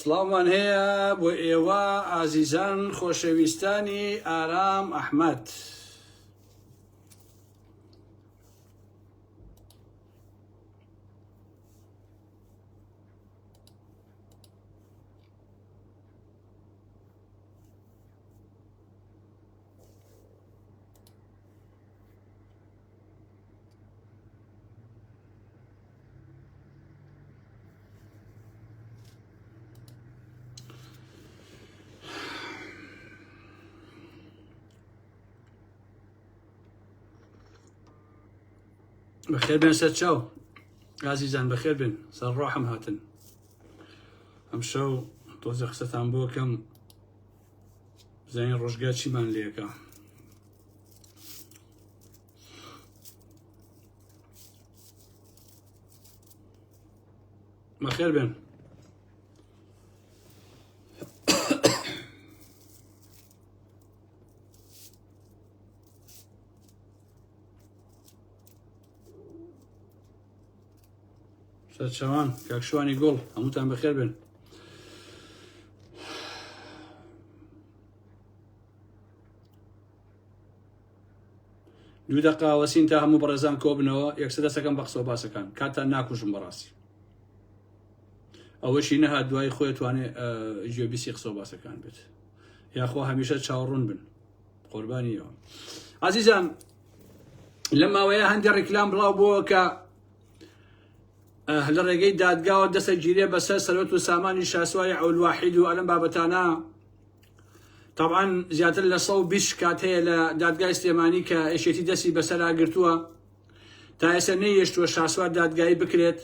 سڵاومان هەیە بۆ ئێوە ئازیزان خۆشەویستانی ئارام ئەحمەد. بخير بن سەد چاو ئازیزان، بەخێر بن، سەر ڕۆحم هاتن. ئەم شەو تۆزە قسەتان بۆ کەم بزانین ڕۆژگا چیمان لێکە. بەخێر بن. شەوان کاکشوانی گوڵ هەمووتان بەخێر بن. دوو دەقا وەسین تا هەموو بەڕێزان کۆبنەوە، یەکسەر دەستەکەم بە قسە و باسەکان کاتان ناکوژم بەڕاستی. ئەوەشی نەهات دوای خۆی توانێت ژێبیسی قسە و باسەکان بێت، یاخۆ هەمیشە چاوەڕوون بن قوربانیەوە. ئازیزان، لەم ماوەیە هەندێک ڕیکلام بڵاو بووە کە لە ڕێگەی دادگاوە دەسە گیرێ بەسەر سەرۆت و سامانی شاسوای عەولواحید و ئەلەم بابەتانە. طبعاً زیاتر لە 120 کات هەیە لە دادگای سلێمانی کە ئێشێتی دەستی بەسەرا گرتووە، تا ئێستا نەیهێشتووە شاسوار دادگایی بکرێت.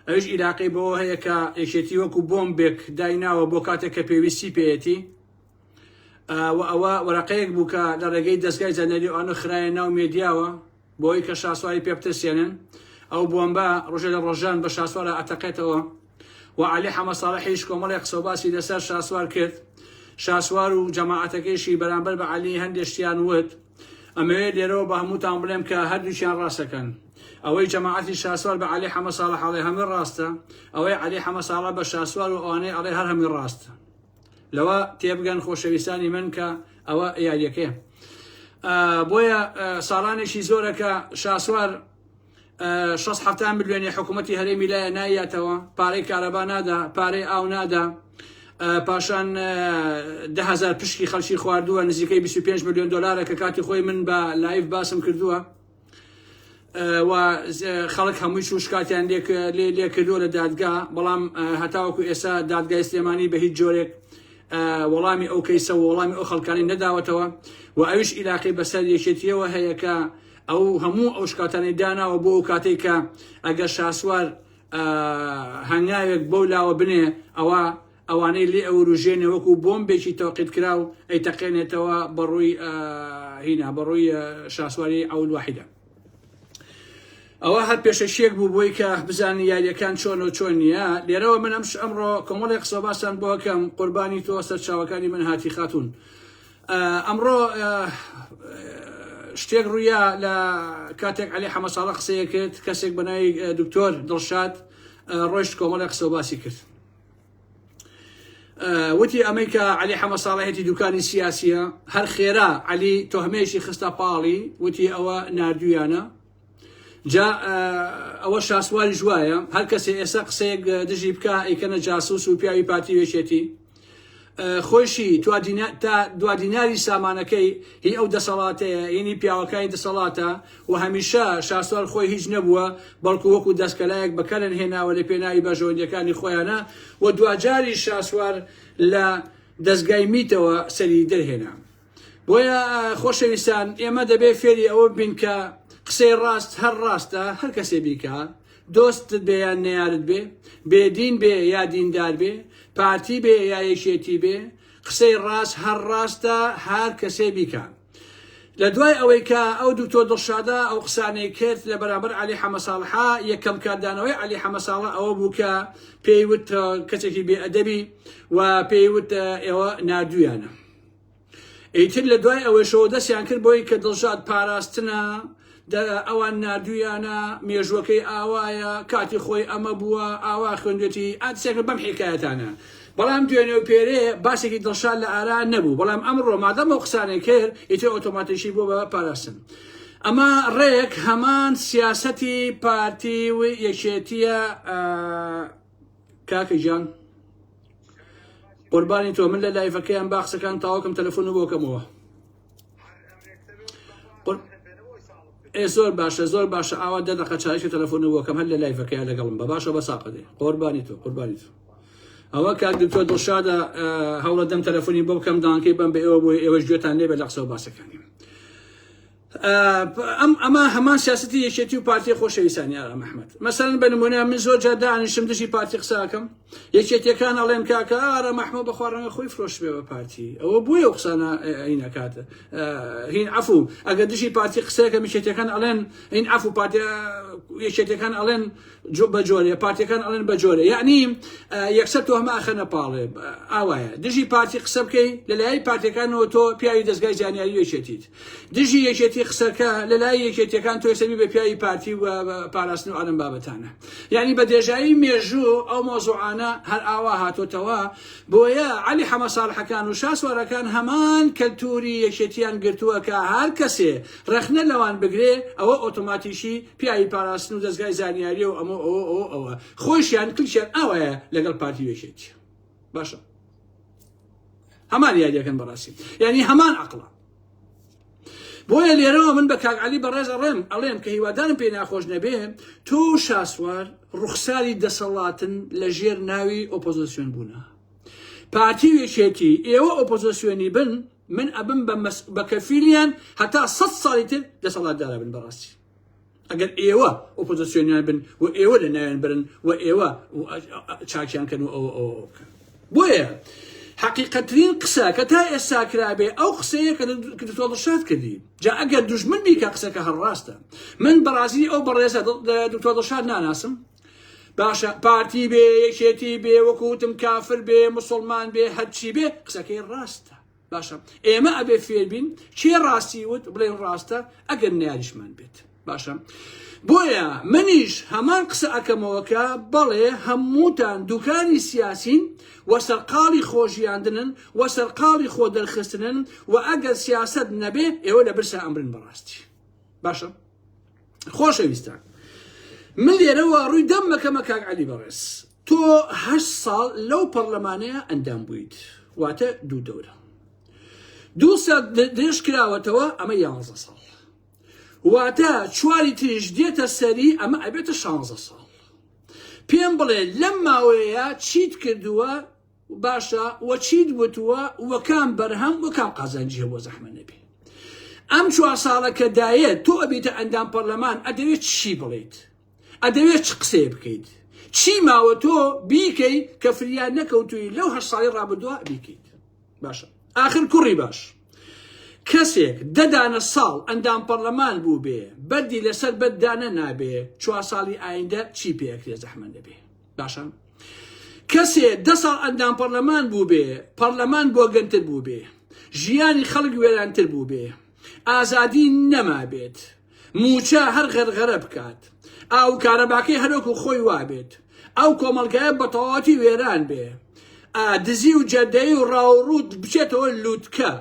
ئەوش عیلاقەی بەوە هەیە کە ئێشێتی وەکو بۆمبێک دایناوە بۆ کاتێک کە پێویستی پێیەتی، و ئەوە وەرەقەیەک بوو کە لە ڕێگەی دەستگای زانیاری ئەوانە خرایە ناو مێدیاوە بۆی کە شاسواری پێ بترسێنن. ئەو بۆمبە ڕۆژێ لە ڕۆژان بە شاسوارە ئەتەقێتەوە، و عەلی حەمە ساڵحیش کۆمەڵێک قسە و باسی لەسەر شاسوار کرد. شاسوار و جەماعەتەکەیشی بەرامبەر بە عەلی هەندێک شتیان وت. ئەمەوێت لێرەوە بە هەمووتان بڵێم کە هەردووچیان ڕاستەکەن. ئەوەی جەماعەتی شاسوار بە عەلی حەمە ساڵح ئەڵێ هەمووی ڕاستە، ئەوەی عەلی حەمە ساڵح بە شاسوار و ئەوانەی ئەڵێ هەر هەمووی ڕاستە. لەوە تێبگەن خۆشەویستانی من کە ئەوە یاریەکەیە. بۆیە ساڵانێکی زۆرە کە شاسوار 670 ملیۆنی حکوومەتی هەرێمی لایە نایەتەوە، پارەی کارەبا نادا، پارەی ئاو نادا، پاشان 10,000 پشکی خەڵکی خواردووە، نزیکەی 25 ملیۆن دلارە کە کاتی خۆی من بە لایف باسم کردووە، و خەڵک هەمووی شوشکاتیان لێ کردووە لە دادگا. بەڵام هەتاوەکو ئێستا دادگای سلێمانی بە هیچ جۆرێک وەڵامی ئەو کەیسە و وەڵامی ئەو خەڵکانی نەداوەتەوە، و ئەویش عیلاقی بەسەر یەکێتیەوە هەیە کە ئەو هەموو ئەو شکاتانی داناوە بۆ ئەو کاتێک کە ئەگەر شاسوار هەنگاوێک بەو لاوە بنێ، ئەوانەی لێ ئەو ڕژێنێ وەکو بۆمبێکی تەوقیت کرا و ئەیتەقێنێتەوە بەڕووی شاسواری عەولواحیدە. ئەوە هەر پێشەشیەک بوو بۆی کە بزانین یاریەکان چۆن و چۆن نییە. لێرەوە من ئەمڕۆ کۆمەڵێک قسە باسان بۆ کەم قوربانی تۆ سەرچاوەکانی من هاتی خاتون. ئەمڕۆ شتێک ڕوویە لە کاتێک عەلی حەمە ساڵح قسەیە کرد، کەسێک بە ناوی دکتۆر دڵشاد ڕۆیشت کۆمەڵێک قسە و باسی کرد. وتی ئەمەی کە عەلی حەمە ساڵحێتی دوکانی سیاسیە، هەر خێرا عەلی تۆهمەیەکی خستە پاڵی، وتی ئەوە نردویانە. جا ئەوە شاسواری جوایە، هەر کەسێ ئێستا قسەیەک دژی بکە ئەیکەنە جاسوس و پیاوی پارتی وێشێتی. خۆشی تا دوادیناری سامانەکەی هی ئەو دەسەڵاتەیە، هینی پیاوەکانی دەسەڵاتە، و هەمیشە شاسوار خۆی هیچ نەبووە، بەڵکو وەکو دەستکەلایەک بەکەرن هێناوە لە پێناوی بەژەوەندیەکانی خۆیانە، و دوجاری شاسوار لە دەستگای میتەوە سەری دەرهێنا. بۆیە خۆشەویستان، ئێمە دەبێت فێری ئەوە بین کە قسەی ڕاست هەر ڕاستە، هەر کەسێ بیکە، دۆستت بێ یان نەیارت بێ، بێدین بێ یا دیندار بێ، پارتی بێ یا یەکێتی بێ، قسەی ڕاست هەر ڕاستە، هەر کەسێ بیکە. لە دوای ئەوەی کە ئەو دکتۆر دڵشادە ئەو قسانەی کرد لە بەرامبەر عەلی حەمە ساڵحا، یەکەم کاردانەوەی عەلی حەمە ساڵح ئەوە بوو کە پێیوت کەسێکی بێئەدەبی، و پێیوت ئێوە نردویانە. ئیتر لە دوای ئەوەشەوە دەستیان کرد بۆی کە دڵشاد پاراستنە، ئەوان نردویانە مێژوەکەی ئاوایە کاتی خۆی ئەمە بووە ئاوا خوێندێتی ئاتسێک بەم حکایەتانە بەڵام دوێنێ و پێرێ باسێکی دڵشاد لە ئارا نەبوو بەڵام ئەمڕۆ مادەمە قسانێک کرد ئیتر ئۆتۆماتیشی بۆ بە پاراستن ئەمە ڕێک هەمان سیاسەتی پارتی و یەکێتیە کاکە گیان قوربانی تۆ من لە لایڤەکەیان باخسەکان تاواکەم تەلەفۆن بۆکەمەوە زۆر باشە ئاوا دەدەقە چاویشی تەلەفۆن بۆکەم هەر لە لایڤەکەیان لەگەڵم بە باشە بە ساقەدێ قوربانی تۆ ئەوە کاک دکتۆر دڵشادە هەوڵە دەم تەلەفۆنی بۆ بکەم دانکەی بەم بە ئێوە بۆی ئێوەش گوێتان لێ بە لە قسە و باسەکانی ئەمە هەمان سیاسەتی یەکێتی و پارتی خۆشەویستانی ئارا محەممەد مەسەرەن بە نمونە من زۆر جار دانیشتم دژی پارتی قساکەم یەکێتیەکان ئەڵێن کاکە ئارە محەممەد بەخوا ڕەنگە خۆی فرۆش بێ بە پارتی ئەوە بۆیە ئەو قسانە هین ئەکاتە هین عەفوو ئەگەر دژی پارتی قسەیەکەم یەکێتیەکان ئەڵێن هین عەفوو پارتی یەکێتیەکان ئەڵێن بەجۆرێ پارتیەکان ئەڵێن بەجۆرێ یعنی یەکسەر تۆ هەمە ئەخەنە پاڵێ ئاوایە دژی پارتی قسە بکەی لەلایەی پارتیەکانەوە تۆ پیاوی دەستگای زانیاری یەکێتیت دژی یەکێتی قسەکە لەلای یەکێتیەکان تۆ سەبی بە پیاوی پارتی و پاراستن و ئەم بابەتانە یعنی بە دێژایی مێژوو ئەو مۆزوعانە هەر ئاوا هاتۆتەوە بۆیە عەلی حەمە ساڵحەکان و شاسوارەکان هەمان کەلتوری یەکێتیان گرتووە کە هەر کەسێ ڕەخنە لەوان بگرێ ئەوە ئۆتۆماتیشی پیاوی پاراستن و دەستگای زانیاری و ئەوە خۆشیان کلچیان ئەوەیە لەگەڵ پارتی یەکێتی باشە هەمان یاریەکەن بەڕاستی یعنی هەمان عەقڵە بۆیە لێرەوە من بە کاک عەلی بەڕێز ئەڵێم کە هیوادارم پێی ناخۆش نەبێ تۆ شاسوار ڕوخساری دەسەڵاتن لە ژێر ناوی ئۆپۆزیسیۆن بوونە پارتی یەکێتی ئێوە ئۆپۆزیسیۆنی بن من ئەبم بە کەفیلیان هەتا 100 ساڵی تر دەسەڵاتدارە بن بەڕاستی ئەگەر ئێوە ئۆپۆزیسیۆنیان بن و ئێوە لە ناوێن برن و ئێوە چاکیان کەن و ئەوە بکەن بۆیە حقیقەترین قسە کە تا ئێستا کرابێ ئەو قسەیە کە دکتۆر دڵشاد کردی جا ئەگەر دوژمن بیکە قسەکە هەڕاستە من بەڕاستی ئەو بەڕێزە دکتۆر دڵشاد ناناسم باشە پارتی بێ یەکێتی بێ وەکوتم کافر بێ موسڵمان بێ هەرچی بێ قسەکەی ڕاستە باشە ئێمە ئەبێ فێربین کێ ڕاستی وت بڵێن ڕاستە ئەگەر نیاریشمان بێت باشە بۆیە منیش هەمان قسە ئەکەمەوەکە بەڵێ هەمووتان دوکانی سیاسین و سەرقاڵی خۆژیاندنن و سەرقاڵی خۆ دەرخستنن و ئەگەر سیاست نەبێ ئێوە لە برسا ئەمرن بەڕاستی باشە خۆشەویستان من لێرەوە ڕووی دەم مەکەمە کاک عەلی بەڕێز تۆ 8 ساڵ لەو پەرلەمانەیە ئەندام بوویت واتە 2 دەورە 2 سال درێژ کراوەتەوە ئەمە 11 ساڵ واتە 4 تریش دێتە سەری ئەمە ئەبێتە 16 ساڵ پێم بڵێ لەم ماوەیە چیت کردووە باشە وە چیت وتووە وەکان بەرهەم وەکان قازانجی هەبووە زەحمە نەبێ ئەم 4 ساڵە کە دایێت تۆ ئەبێتە ئەندام پەرلەمان ئەدەوێت چی بڵێیت ئەدەوێت چ قسەیە بکەیت چی ماوە تۆ بیکەی کە فریان نەکەوتووی لەو 8 ساڵی ڕابردووە بیکەیت باشە ئاخر کوڕی باش کەسێک دەدانە ساڵ ئەندام پەرلەمان بوو بێ بەردی لەسەر بەردانە نابێ 4 ساڵی ئایندە چی پێکرێ زەحمە نەبێ باشە کەسێ 10 ساڵ ئەندام پەرلەمان بوو بێ پەرلەمان بۆ گەنتر بوو بێ ژیانی خەڵک وێرانتر بوو بێ ئازادی نەما بێت موچە هەر غەرغەرە بکات ئاو کارەباکەی هەرۆک و خۆی وابێت ئەو کۆمەڵگایە بە تەواوەتی وێران بێ دزی و جەدەی و ڕاوڕوود بچێتەوە لووتکە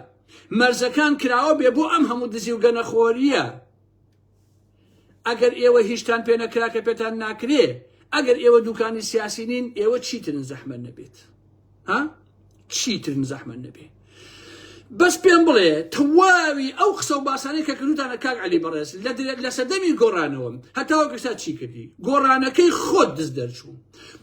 مەرزەکان کراوە بێ بۆ ئەم هەموو دزی و گەنەخۆریە ئەگەر ئێوە هیچتان پێ نەکرا کە پێتان ناکرێ ئەگەر ئێوە دوکانی سیاسی نین ئێوە چیترن زەحمە نەبێت ها چیترن زەحمە نەبێت بەس پێم بڵێ تەواوی ئەو قسە و باسانەی کە کردوتانە کاک عەلی بەڕێز لە سەردەمی گۆڕانەوە هەتاوە کەستا چی کردی گۆڕانەکەی خۆت دز دەرچوو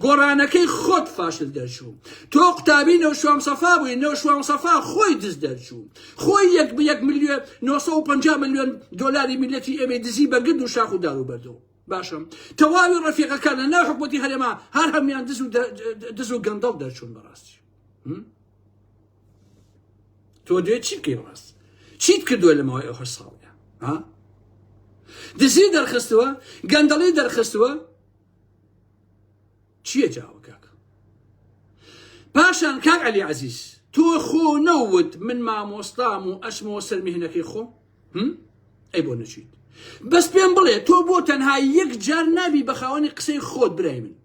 گۆڕانەکەی خۆت فاشل دەرچوو تۆ قوتابی نەوشوام سەفا بووی نەوشوام سەفا خۆی دز دەرچوو خۆی 1 ملیۆن 950 ملیۆن دۆلاری میلەتی ئێمە دزی بە گرد و شاخ و دار و بەردەوە باشە تەواوی ڕەفیقەکان لە ناو حکومەتی هەرێما هەر هەمیان دز و گەندەڵ دەرچوون بەڕاستی تۆ دوێت چی بکەی ڕاست چیت کردووە لە ماوەی ئەو 8 ساڵیە دزی دەرخستووە گەندەڵی دەرخستووە چییە جاوە کاک پاشان کاک عەلی عەزیز تۆ خۆ نەوت من مامۆستام و ئەچمەوە سەر میهنەکەی خۆ ئەی بۆ نەچیت بەس پێم بڵێ تۆ بۆ تەنها یەک جار نابی بە خاوەنی قسەی خۆت برای من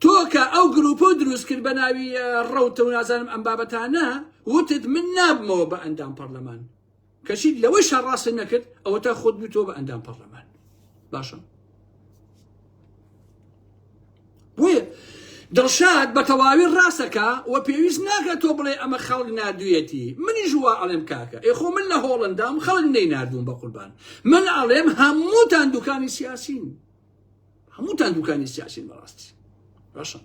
تۆ کە ئەو گروپۆ دروست کرد بە ناوی ڕەوتە و نازانم ئەم بابەتانە وتت من نابمەوە بە ئەندام پەرلەمان کەچی لەوەی شەڕاستت نەکرد ئەوە تا خۆت بوویتەوە بە ئەندام پەرلەمان باشە بۆیە دڵشاد بە تەواوی ڕاستەکە و پێویست ناکات تۆ بڵێ ئەمە خەڵک نردوویەتی منیش وا ئەڵێم کاکە ئێخۆ من لە هۆڵندام خەڵک نەی نردوون بە قوربان من ئەڵێم هەمووتان دوکانی سیاسین هەمووتان دوکانی سیاسین بەڕاستی باشە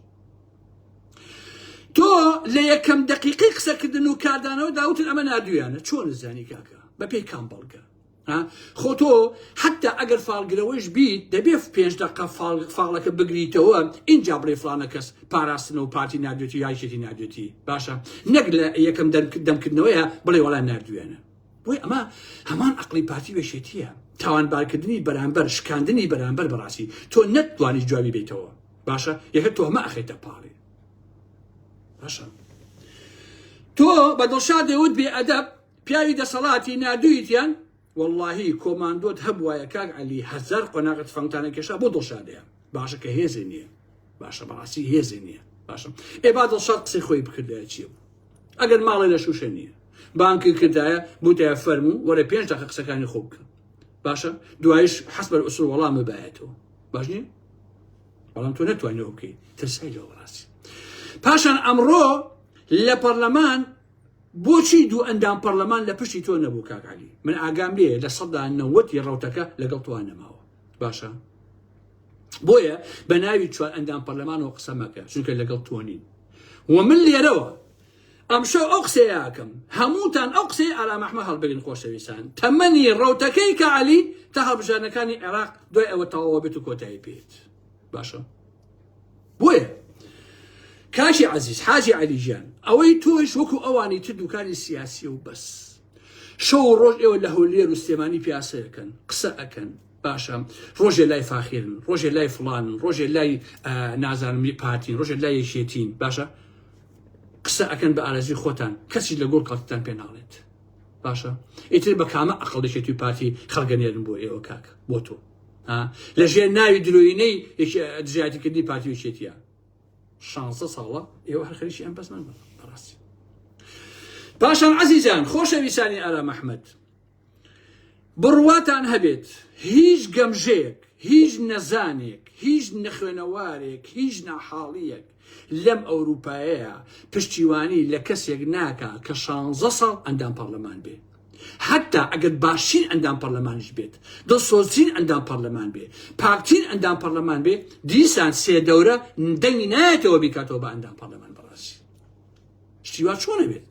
تۆ لە یەکەم دقیقی قسەکردن و کاردانەوە داوتن ئەمە نردوویانە چۆن زانی کاکە بە پێی کام بەڵگە خۆ تۆ حتا ئەگەر فالگرەوەش بیت دەبێ 5 دقه فاڵەکە بگریتەوە اینجا بڵێ فلانە کەس پاراستنە و پارتی نردوێتی یاکێتی نردوێتی باشە نەک لە یەکەم دەمکردنەوەیە بڵێ وەڵام نردوێنە بۆی ئەمە هەمان عەقڵی پارتی وێشێتیە تاوانبارکردنی بەرامبەر شکاندنی بەرامبەر بەڕاستی تۆ نەتوانی جوابی بیتەوە باشە یەکە تۆ هەمە ئەخێتە پاڵێ باشە تۆ بە دڵشاد دەوت بێ ئەدەب پیاوی دەسەڵاتی نردوویتیان واللهی کۆماندۆت هەبوایە کاک عەلی 1000 قۆناغت فەنگتانە کێشا بۆ دڵشادەیە باشە کە هێزی نییە باشە بەڕاستی هێزی نییە باشە با دڵشاد قسەی خۆی بکردایە چیە بوو ئەگەر ماڵی لە شوشە نییە بانکی کردایە بوتایە فەرموو وەرە 5 دقه قسەکانی خۆ بکە باشە دوایش حەسب ئوسوڵ وەڵامە بایەتەوە باش نییە بەڵام تۆ نەتوانیەوە بکەیت ترسای لەوە بەڕاستی پاشان ئەمڕۆ لە پەرلەمان بۆچی دوو ئەندام پەرلەمان لە پشتی تۆ نەبوو کاک عەلی من ئاگام لێ لە 90 ڕەوتەکە لەگەڵ توان نەماوە باشە بۆیە بە ناوی 4 ئەندام پەرلەمانەوە قسە مەکە چونکە لەگەڵ تۆ نین و من لێرەوە ئەمشەو ئەو قسەیەکەم هەمووتان ئەو قسەی ئارام ئەحمەد هەڵبگرن خۆشەویستان تەمەنی ڕەوتەکەی کە عەلی تا هەڵبژارنەکانی عێراق دوای ئەوە تەواوە بێت و کۆتایی پێێت باشە بۆیە کاشی عزیز حاجی عەلی گیان ئەوەی تۆش وەکو ئەوانی تر دوکانی سیاسی و بەس شەو ڕۆژ ئێوە لە هەولێر و سلێمانی پیاسەکەن قسە ئەکەن باشە ڕۆژێ لای فاخێرن ڕۆژێ لای فڵانن ڕۆژێ لای نازانمی پارتین ڕۆژێ لای یەکێتین باشە قسە ئەکەن بە ئارەزی خۆتان کەسی لە گۆڵ کەڵتان پێ ناڵێت باشە ئیتر بە کامە ئەقڵ دەشێتی پارتی خەڵگەنێرن بۆ ئێوە کاکە بۆ تۆ لە ژێر ناوی درۆینەی دژایەتیکردنی پارتی وێچێتیە 16 ساڵە ئێوە هەر خەریکی ئەم بەسمان بەڕاستی پاشان عەزیزان خۆشەویستانی ئارام ئەحمەد بڕواتان هەبێت هیچ گەمژەیەک هیچ نەزانێک هیچ نەخوێنەوارێک هیچ ناحاڵیەک لەم ئەوروپایەیە پشتیوانی لە کەسێک ناکە کە 16 ساڵ ئەندام پەرلەمان بێ حتا ئەگەر باشترین ئەندام پەرلەمانیش بێت دڵسۆزترین ئەندام پەرلەمان بێ پاکترین ئەندام پەرلەمان بێ دیسان 3 دەورە دەنگی نایەتەوە بیکاتەوە بە ئەندام پەرلەمان بەڕاستی شتیوا چۆنە بێت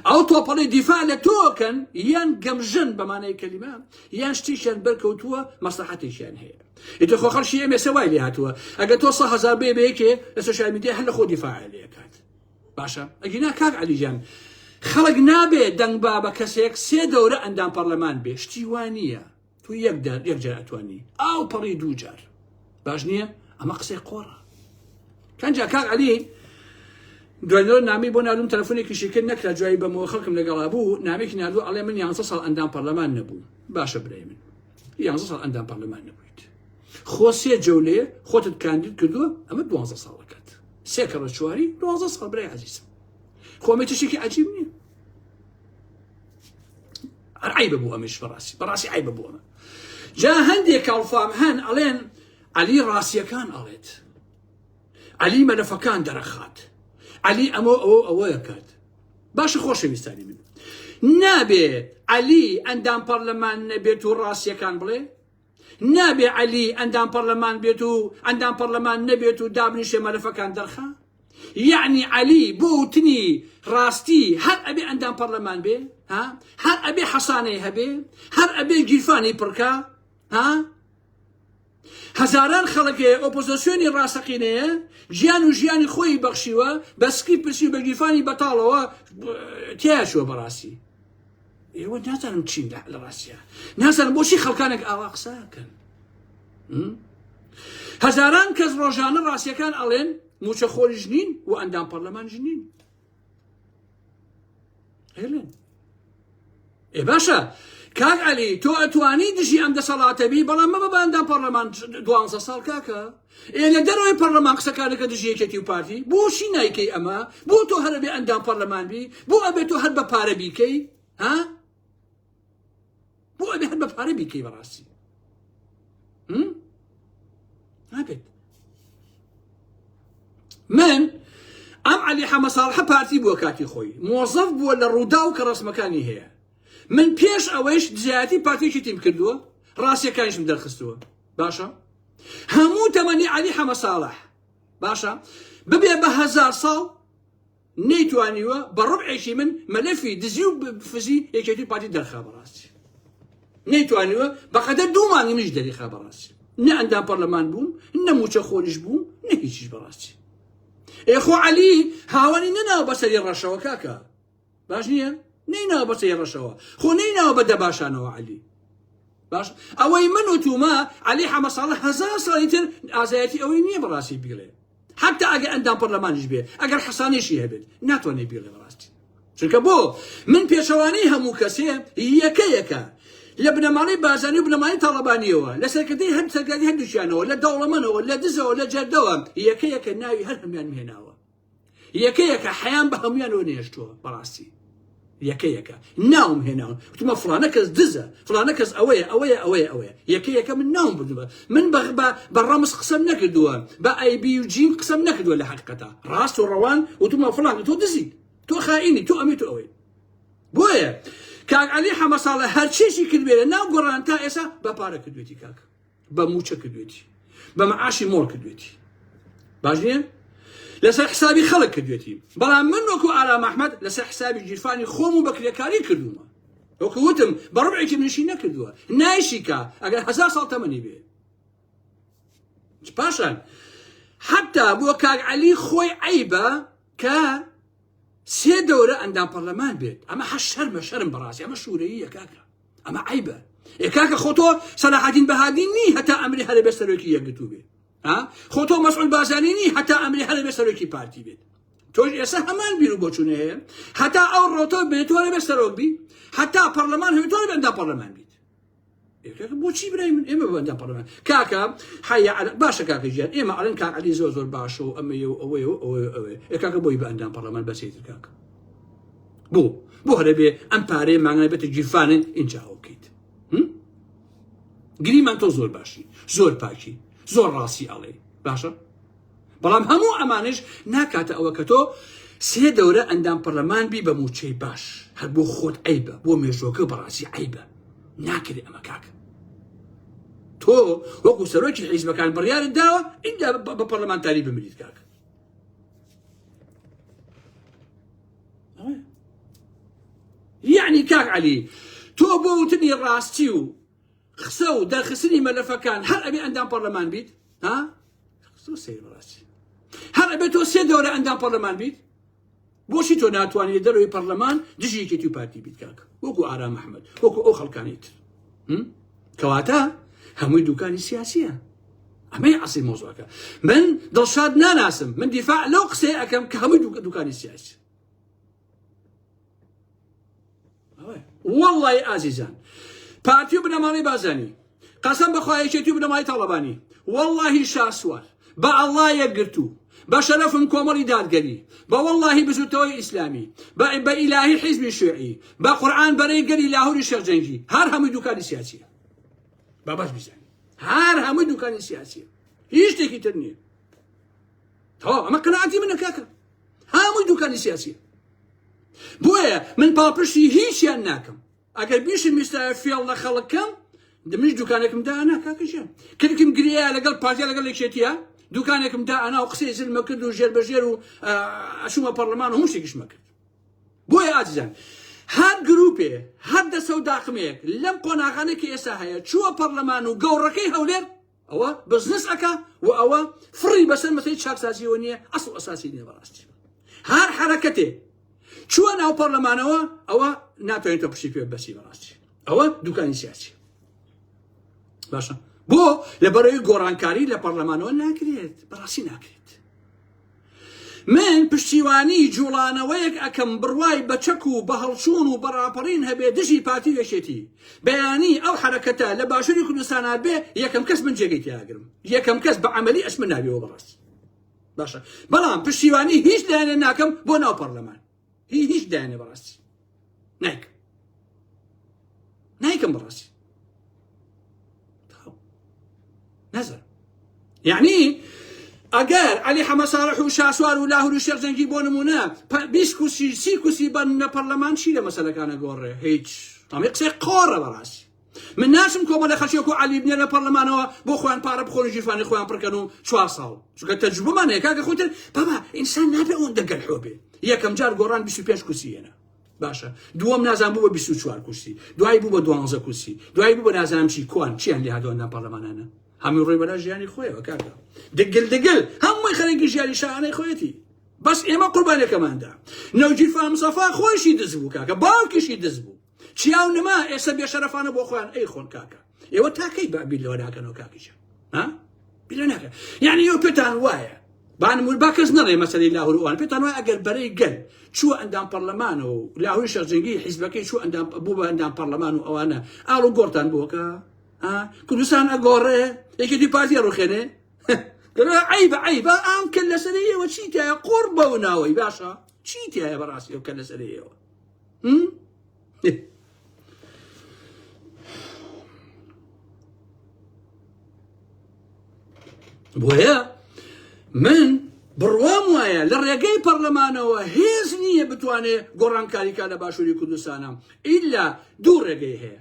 ئەو تۆپەڵی دیفاع لە تۆکەن یان گەمژن بەمانەی کەلیمە یان شتیشیان بەرکەوتووە مەسلحەتێکیان هەیە ئیتر خۆ خەڵکی ئێمە سەوای لێ هاتووە ئەگەر تۆ 100,000 بێ بەیەکێ لە سۆشیال میدیا هەر لە خۆ دیفاع لێ کات باشە ئەگینا کاک عەلی گیان خەڵک نابێ دەنگ با بە کەسێک 3 دەورە ئەندام پەرلەمان بێ شتی وانە تو یەک جار ئەتوانی ئاو پەڕی 2 جار باش نییە ئەمە قسەی قۆڕە کەنجا کاک عەلی دوایەوە نامی بۆ نادوم تەلەفۆنێکی شیکرد نەکرا جوایی بەمەوە خەڵکم لەگەڵا بوو نامێکی نادوو ئەڵێ من 11 ساڵ ئەندام پەرلەمان نەبوو باشە برای من 11 ساڵ ئەندام پەرلەمان نەبوویت خۆ 3 جەولێ خۆتت کاندید کردووە ئەمە 12 ساڵەکەت 3 کەڕە چواری 12 ساڵ برای عەزیزم خۆمە تشتێکی عەجیب نییە هەر عیبە بوو ئەمەش بەڕاستی عیبە بوو ئەمە جا هەندێک کاڵفام هەن ئەڵێن عەلی ڕاستیەکان ئەڵێت عەلی مەلەفەکان دەرەخات عەلی ئەوەیە کات باشە خۆشەویستانی من نابێ عەلی ئەندام پەرلەمان نەبێت و ڕاستیەکان بڵێ نابێ عەلی ئەندام پەرلەمان بێت و ئەندام پەرلەمان نەبێت و دابنیشێ مەلەفەکان دەرخا یعنی عەلی بۆ وتنی ڕاستی هەر ئەبێ ئەندام پەرلەمان بێ هەر ئەبێ حەسانەی هەبێ هەر ئەبێ گیرفانی پڕکە هەزاران خەڵکێ ئۆپۆزیسیۆنی ڕاستەقینەیە ژیان و ژیانی خۆی بەخشیوە بەسکی پرسی و بەگیرفانی بەتاڵەوە تیاشوە بەڕاستی ئێوە نازانم چین لە ڕاستیە نازانم بۆچی خەڵکانێک ئاوا قسەکەن هەزاران کەس ڕۆژانە ڕاستیەکان ئەڵێن موچە خۆریش نین و ئەندام پەرلەمانیش نین هێڵێن ئێ باشە کاک عەلی تۆ ئەتوانی دژی ئەم دەسەڵاتە بی بەڵام مەبە بە ئەندام پەرلەمان 12 ساڵ کاکە لە دەرەوەی پەرلەمان قسەکانەکە دژی یەکێتی و پارتی بۆشی نایکەی ئەمە بۆ تۆ هەرە بێ ئەندام پەرلەمان بی بۆ ئەبێت تۆ هەر بە پارە بیکەی ها بۆ ئەبێ هەر بە پارە بیکەی بەڕاستی نابێت من ئەم عەلی حەمە ساڵحە پارتی بووە کاتی خۆی مۆزەف بووە لە ڕوودا و کە ڕسمەکانی هەیە من پێش ئەوەیش دژایەتی پارتیەکی تیم کردووە ڕاستیەکانیشم دەرخستووە باشە هەموو تەمەنی عەلی حەمە ساڵح باشە ببێ بە 1000 ساڵ نەیتوانیوە بە ڕبعێکی من مەلەفی دزی و فزی یەکێتی پارتی دەرخا بەڕاستی نەیتوانیوە بەقەدەر 2 مانگی منیش دەریخا بەڕاستی نە ئەندام پەرلەمان بووم نە موچە خۆریش بووم نە هیچیش بەڕاستی ئێخۆ عەلی هاوانی نەناوە بەسەری ڕەشەوە کاکە باش نییە نەیناوە بەسەری ڕەشەوە خۆ نەیناوە بە دەباشانەوە عەلی باش ئەوەی من و توما عەلی حەمە ساڵح 1000 ساڵی تر ئازایەتی ئەوەی نییە بەڕاستی بیڵێ حتا ئەگەر ئەندام پەرلەمانیش بێ ئەگەر حەسانێشی هەبێت ناتوانێت بیڵێ بەڕاستی چونکە بۆ من پێشەوانەی هەموو کەسێ یەکە لە بنەماڵەی بازانی و بنەماڵەی تاڵەبانیەوە لە سەرکردەی هەر سەرکردی هەردووشیانەوە لە دەوڵەمەنەوە لە دزەوە لە جەردەوە یەکە ناوی هەر هەمیان هێناوە یەکە حەیان بە هەمویانەوە نێشتووە بەڕاستی یەکە ناوم هێناون وتمە فڵانە کەس دزە فڵانە کەس ئەوەیە یەکە من ناوم بردووە من بە ڕەمز قسەم نەکردووە بە ئایبی و جیم قسەم نەکردووە لە حەقیقەتە ڕاست و ڕەوان وتمە فڵان تۆ دزی تۆ خائینی تۆ ئەمی تۆ ئەوەی بۆیە کاک عەلی حەمە ساڵح هەرچێکی کردوێتە ناو گۆڕان تا ئێستا بە پارە کردوێتی کاک بە موچە کردوێتی بە مەعاشی مۆڵ کردوێتی باش نییە لەسەر حسابی خەڵک کردوێتی بەڵام من وەکو ئارام ئەحمەد لەسەر حسابی گیرفانی خۆم و بەکرێکاری کردوومە وەکو وتم بە ڕبعێکی منشی نەکردووە نایشیکە ئەگەر 1000 ساڵ تەمەنی بێ پاشان حتا بۆ کاک عەلی خۆی عەیبە کە 3 دەورە ئەندام پەرلەمان بێت ئەمە شەرم بەڕاستی ئەمە شوورەییە کاکە ئەمە عەیبە کاکە خۆ تۆ سەلاحەدین بەهادین نی هەتا ئەمری هەرە بێ سەرۆکی یەکگرتوو بێت خۆ تۆ مەسعود بازانی نی هەتا ئەمری هەرە بێ سەرۆکی پارتی بێت تۆش ئێستا هەمان بیر و بۆچوونە هەیە هەتا ئەو ڕۆتۆ بێتوانە بێ سەرۆک بی هەتا پەرلەمان هەوێتوانە بێ ئەندام پەرلەمان بیت بۆچی برای من ئێمە بە ئەندام پەرلەمان کاکە باشە کاکە ژیان ئێمە ئەڵێن کاک عەلی زۆر باشە و ئەمەیە و ئەوەیە کاکە بۆی بە ئەندام پەرلەمان بەسێتر کاکە بۆ هەرە بێ ئەم پارەیە مانگە بێتە گیرفانن ئینجا ئەو بکەیت گریمان تۆ زۆر باشی زۆر پاکی زۆر ڕاستی ئەڵێ باشە بەڵام هەموو ئەمانش ناکاتە ئەوە کە تۆ 3 دەورە ئەندام پەرلەمان بی بە موچەی باش هەر بۆ خۆت عەیبە بۆ مێژۆکە بەڕاستی عەیبە ناکرێ ئەمە کاکە تۆ وەکو سەرۆکی حیزبەکان بڕیارت داوە ئینجا بە پەرلەمانتاری بمریت کاکە یعنی کاک عەلی تۆ بۆ وتنی ڕاستی و قسە و دەرخستنی مەلەفەکان هەر ئەبێ ئەندام پەرلەمان بیت هەر ئەبێ تۆ 3 دەورە ئەندام پەرلەمان بیت بۆشی تۆ ناتوانێت دەرەوەی پەرلەمان دژی یەکێتی و پارتی بیت کاکە وەکو ئارام ئەحمەد وەکو ئەو خەڵکانی تر کەواتە هەمووی دوکانی سیاسیە ئەمەی عەسی مۆزوعەکە من دڵشاد ناناسم من دیفاع لەو قسەیە ئەەکەم کە هەمووی دوکانی سیاسی والله ئازیزان پارتی و بنەماڵەی بازانی قەسەم بەخوا یەکێتی و بنەماڵەی تاڵەبانی والله شاسوار بە ئەڵڵا یەکگرتوو بە شەرەفم کۆمەڵی دادگەری بە واللهی بزوتەوەی ئیسلامی بە ئیلاهی حیزبی شوێعی بە قورئان بەرەی گەری لاهوری شێخجەنگی هەر هەمووی دوکانی سیاسیە باباش بیزانی هەر هەمووی دوکانی سیاسیە هیچ شتێکی تر نییە تەواو ئەمە قەناعەتی منە کاکە هەمووی دوکانی سیاسیە بۆیە من پاڵپشتی هیچیان ناکەم ئەگەر بیشم ویستایە فێڵ لە خەڵکەم دمش دوکانێکم دانا کاکەژیان کردکم گریا لەگەڵ پارتیا لەگەڵ یەکێتیە دوکانێکم دانا و قسەی زلمە کرد و ژێربەژێر و ئەچوومە پەرلەمان و هەموو شتێکیشمە کرد بۆیە ئازیزان هەر گروپێ هەر دەسە و داخمەیەک لەم قۆناغانێکی ئێستا هەیە چووە پەرلەمان و گەوڕەکەی هەولێر ئەوە بزنس ئەکا و ئەوە فڕی بەسەر مەسەی چاکسازیەوە نییە ئەسڵ ئەساسی نییە بەڕاستی هەر حرەکەتێ چووە ناو پەرلەمانەوە ئەوە ناتوانێتە پشتی پێ بەسی بەڕاستی ئەوە دوکانی سیاسی باشە بۆ لەبەرەوەی گۆڕانکاری لە پەرلەمانەوە ناکرێت بەڕاستی ناکرێت من پشتیوانی جوڵانەوەیەک ئەکەم بڕوای بەچەک و بە هەڵچوون و بەڕاپەڕین هەبێ دژی پارتی یەکێتی بەیانی ئەو حرەکەتە لە باشووری کوردستانە بێ یەکەم کەس من جێگەی تیاگرم یەکەم کەس بە عەمەلی ئەش من نابێەوە بەڕاست باشە بەڵام پشتیوانی هیچ لایەنە ناکەم بۆ ناو پەرلەمان هیچ دایانێ بەڕاستی نایکەم بەڕاستی نەزر یعنی ئەگەر عەلی حەمەساڕح و شاسوار و لاهور و شێخ بۆ نمونە 20 کوسی 30 کوسی بن لە پەرلەمان چی لە مەسەلەکانە گۆڕێ هیچ ئەمە قسەی قۆڕە بەڕاستی من ناچم کۆمەڵە خەڵکێک و عەلی بنێ لە پەرلەمانەوە بۆ خۆیان پارە بخۆن و ژیرفانی خۆیان پڕکەن و 4 ساڵ چونکە تەجروبەمان هەیە کاکە خۆتر بابا ئینسان نابێ ئەوەندە گەلحۆ بێ یەکەم جار گۆڕان 25 کوسی هێنا باشە دووەم نازان بوو بە 24 کوسی دوای بوو بە 12 کوسی دوای بوو بە نازانم چی کوان چیان لێ هاتووە پەرلەمانانە هەمووی ڕۆی بەلا ژیانی خۆیەوە کاکە دگل هەمووی خەڵکی ژیانی شایانەی خۆیەتی بەس ئێمە قوربانیەکەماندا نەوجیرفان مستەفا خۆشی دەست بوو کاکە باوکیشی دەست بوو چیاو نما ئێستا بێشەرەفانە بۆ خۆیان ئەی خۆن کاکە ئێوە تاکەی بابی لەوە ناکەنەوە کاکیشە ها بیلە ناکە یعنی ئێوە پێتان وایە بانمول با کەس نەڵێ مەسەلەی لاهور ئەوان پێتان وایە ئەگەر بەرەی گەل چووە ئەندام پەرلەمانە و لاهوری شێخجەنگی حیزبەکەی چوو ئەندام بوو بە ئەندام پەرلەمان و ئەوانە ئاڵ و گۆڕتان بووەکە کوردستان ئەگۆڕێ یەکێتی پارتیە ڕوخێنێ عیبە ئام کە لەسەری ئێوە چی تایە قوڕ بەو ناوەی باشە چی تایە بەڕاستی ئەو کە لەسەری ئێوە بۆیە من بڕوام وایە لە ڕێگەی پەرلەمانەوە هێز نییە بتوانێت گۆڕانکاریکا لە باشووری کوردستانە ئیلا دوو ڕێگەی هەیە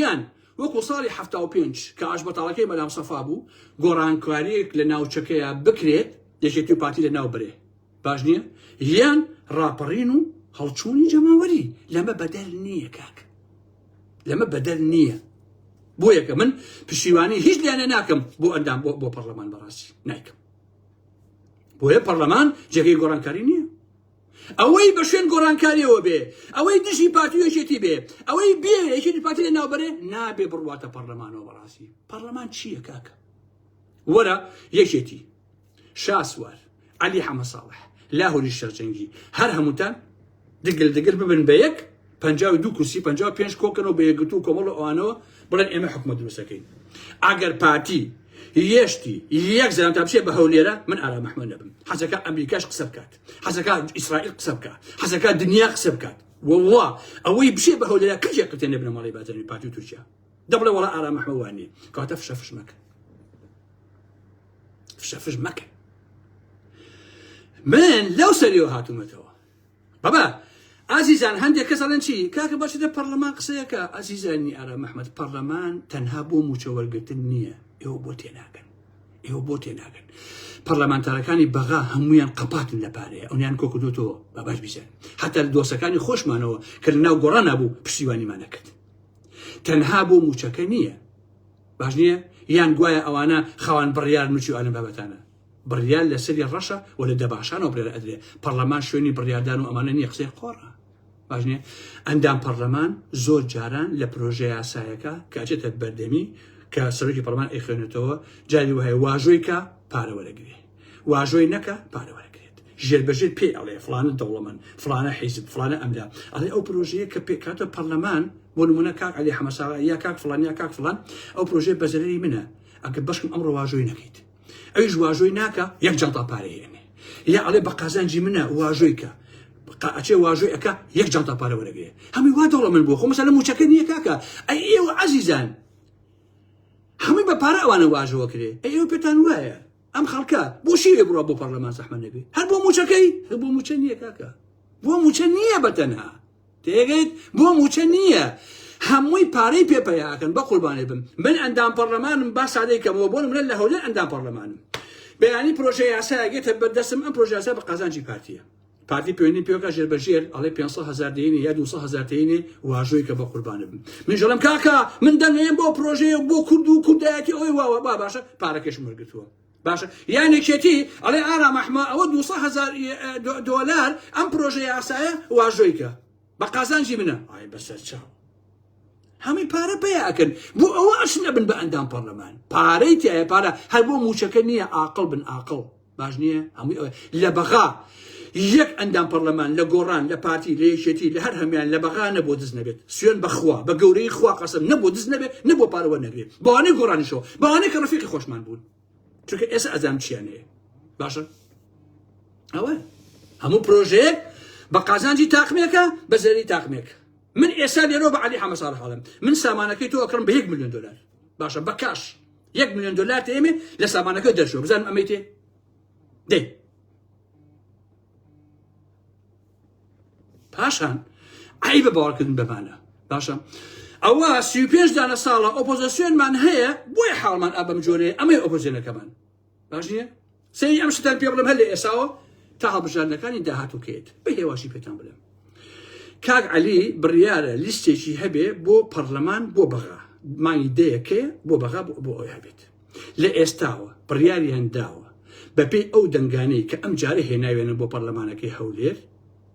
یان وەکو ساڵی 75 کە ئاش بەتاڵەکەی مەدام سەفا بوو گۆڕانکاریەک لە ناوچەکەیە بکرێت یەکێتی و پارتی لە ناو برێ باش نییە یان ڕاپەڕین و هەڵچوونی جەماوەری لەمە بەدەل نییە کاک لەمە بەدەل نییە بۆ یەکە من پشتیوانی هیچ لایەنە ناکەم بۆ ئەندام بۆ پەرلەمان بەڕاستی نایکەم بۆیە پەرلەمان جێگەی گۆڕانکاری نییە ئەوەی بە شوێن گۆڕانکاریەوە بێ ئەوەی دژی پارتی یەکێتی بێ ئەوەی بێ یەکێتی پارتی لە ناوبەرێ نابێ بڕواتە پەرلەمانەوە بەڕاستی پەرلەمان چییە کاکە وەرە یەکێتی شاسوار عەلی حەمەساڵح لاهوری شێخجەنگی هەر هەمووتان دگل ببن بە یەک 52 کورسی 55 کۆکەنەوە بە یەکگرتوو کۆمەڵ ئەوانەوە بڵێن ئێمە حکومەت دروستەکەین ئەگەر پارتی یەشتی یەک زەران تا بچێ بە هەولێرە من ئارام ئەحمەد نەبم حەزەکە ئەمریکاش قسە بکات حەزەکە ئیسرائیل قسە بکات حەزەکە دنیا قسە بکات والله ئەوەی بچێ بە هەولێرە کەجێک قتێنێ بنە ماڵی بازاڕی پارتی تورکیا دەبڵێ وەڵا ئارام ئەحمەد وانێ کاتە فشەفش مەکە فشەفش مەکە من لەو سەریەوە هاتوومەتەوە بابا عزیزان هەندێک کەس ئەڵێن چی کاکە باشە دە پەرلەمان قسەیەکە عزیزانی ئارام ئەحمەد پەرلەمان تەنها بۆ موچە وەرگرتن نییە ئێوە بۆ تێناگەن پەرلەمانتارەکانی بەغا هەمویان قەپاتن لە پارەیە ئەویان کۆکردوتەوە با باش بیزان حتا لە دۆسەکانی خۆشمانەوە کە لە ناو گۆڕان نبوو پشتیوانیمان نەکرد تەنها بۆ موچەکە نییە باش نییە یان گوایە ئەوانە خاوان بڕیار نوچی و ئالم بابەتانە بڕیار لە سەری ڕەشە و لە دەباشانەوە برێرە ئەدرێ پەرلەمان شوێنی بڕیاردان و ئەمانە نییە قسەی قۆڕە باش نییە ئەندام پەرلەمان زۆر جاران لە پرۆژە یاسایەکە کاچێتە بەردەمی کە سەرۆکی پەرلەمان ئەیخوێنێتەوە جاری وهەیە واژۆی کە پارە وەرەگرێ واژۆی نەکە پارە وەرەگرێت ژێربەژێر پێ ئەڵێ فلانە دەوڵەمەند فلانە حیزب فلانە ئەمدا ئەڵێ ئەو پرۆژەیە کە پێ کاتە پەرلەمان بۆ نمونە کاک عەلی حەمەساڕح یا کاک فلان یا کاک فلان ئەو پرۆژەیە بەزەرەری منە ئەگەر بەشکم ئەمڕۆ واژۆی نەکەیت ئەویش واژۆی ناکە یەک جانتا پارەی هێنێ یا ئەڵێ بە قازانجی منە واژۆی کە ئەچێ واژۆی ئەکە یەک جانتا پارە وەرەگرێ هەمووی وا دەوڵەمەند بووە خۆ مەسەلە موچەکە نییە کاکە ئەی ئێوە عەزیزان هەمووی بە پارە ئەوانە واژەوە کرێ ئێوە پێتان وایە ئەم خەڵکە بۆ شیوێ بڕوە بۆ پەرلەمان زەحمەت نەبێ هەر بۆ موچەکەی هەر بۆ موچە نییە کاکە بۆ موچە نییە بەتەنها تێگەیت بۆ موچە نییە هەمووی پارەی پێپەیاکەن بە قوربانێ بم من ئەندام پەرلەمانم با سادەیکەمەوە بۆ نمونە لە هەولێر ئەندام پەرلەمانم بەیانی پرۆژە یاسایەگێتە بەردەستم ئەم پرۆژە یاسا بە قازانجی پارتیە پارتی پەیوەندی پێوەکە ژێربەژێر ئەڵێ 500,000 دێنێ یا 200,000 دێنێ واژۆی کە بە قوربانە بم من ژەڵم کاکە من دەنێم بۆ پرۆژەیە بۆ کورد و کوردایەتی ئەوەی واوە با باشە پارەکەشم وەرگرتووە باشە یانێکێتی ئەڵێ ئارام ئەحمەد ئەوە 200,000 دۆلار ئەم پرۆژە یاسایە واژۆی کە بە قازانجی منە ئای بەسەر چاو هەمووی پارە پێیاکەن بۆ ئەوە ئەش نەبن بە ئەندام پەرلەمان پارەی تایە پارە هەر بۆ موچەکە نییە عاقڵ بن عاقڵ باش نییە هەمووی لە بەغا یەک ئەندام پەرلەمان لە گۆڕان لە پارتی لە یەکێتی لە هەر هەمیان لە بەغا نەبوو دز نەبێت سوێن بەخوا بە گەورەی خوا قەسەم نەبوو دز نەبێت نەبوو پارەوە نەگرێت بەوانەی گۆڕانیشەوە بەوانەی کە ڕەفیقی خۆشمان بوون چونکە ئێستا ئەزانم چیان هەیە باشە ئەوە هەموو پرۆژەیەک بە قازانجی تاقمێکە بە زەری تاقمێک من ئێستا لێرەوە بە عەلی حەمەد ساڵح هەڵم من سامانەکەی تۆ ئەکڕم بە 1 ملیۆن دلار باشە بە کاش 1 ملیۆن دلار تێمێ لە سامانەکە دەرچوە بزانم ئەمەی تێ دێ پاشان عیبە باوەڕکردن بەمانە باشە ئەوە 35 دانە ساڵە ئۆپۆزیسیۆنمان هەیە بۆی حاڵمان ئابەم جۆرەیە ئەمەی ئۆپۆزیۆنەکەمان باش نییە سەری ئەم شتان پێ بڵم هەر لە ئێساوە تا هەڵبژاردنەکانی داهاتووکەیت بە هێواشی پێتان بڵێم کاک عەلی بڕیارە لیستێکی هەبێ بۆ پەرلەمان بۆ بەغا مانگی دەیەکەیە بۆ بەغا بۆ ئەوی هەبێت لە ئێستاوە بڕیاریان داوە بەپێی ئەو دەنگانەی کە ئەم جارە هێناوێنن بۆ پەرلەمانەکەی هەولێر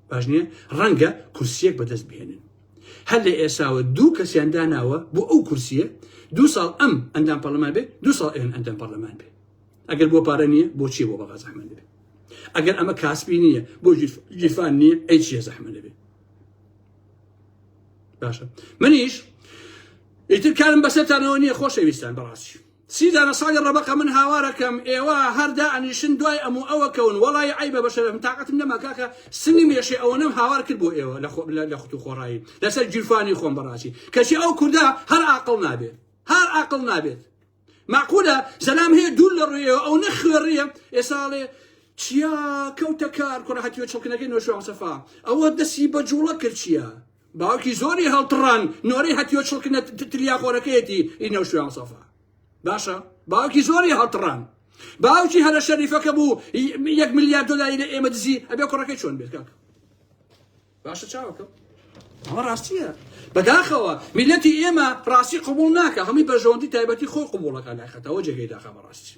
باش نییە ڕەنگە کورسیەک بەدەست بهێنن هەر لە ئێساوە دوو کەسیان داناوە بۆ ئەو کورسیە 2 ساڵ ئەم ئەندام پەرلەمان بێ 2 ساڵ ئەندام پەرلەمان بێ ئەگەر بۆ پارە نییە بۆچی بۆ بەغا زەحمەت دەبێت ئەگەر ئەمە کاسبی نییە بۆ جیرفان نییە ئەی چییە زەحمەت دەبێت باشە منیش ئیتر کارم بەسەرتانەوە نییە خۆشەویستان بەڕاستی 30 دانە ساڵی ڕەبەقە من هاوارەکەم ئێوە هەردا ئەنیشن دوای ئەموو ئەوەکەون وەڵای عیبە بەشەرم تااقەتم نەما کاکە سنی مێشێ ئەوەنەم هاوار کرد بۆ ئێوە لە خوت و خۆڕایی لەسەر جیرفانی خۆم بەڕاستی کەچی ئەو کووردا هەر عاقڵ نابێت هەر عاقڵ نابێت معقولە زەلام هەیە دوور لە ڕوویەوە ئەو نەخوێڕیە ئێساڵێ چیا کەوتە کار کۆڕەهەتیوە چڵکنەکەی نۆشوان سەفا ئەوە دەستی بە جوڵە کرد چییە باوکی زۆری هەڵتڕان نۆرەی هەتیوە چڵکنە تریاخۆرەکەیەتی ئی نەوشوان سەفا باشە باوکی زۆری هەڵتڕان باوکی هەرە شەریفەکە بوو 1 ملیار دلاری لە ئێمە دزی ئەبێ کوڕەکەی چۆن بێت کاکە باشە چاوەکە ئەمە ڕاستیە بەداخەوە میلەتی ئێمە ڕاستی قبوڵ ناکە هەمووی بەژەوەندی تایبەتی خۆی قبوڵەکە ناخەتەوە جێگەی داخە بەڕاستی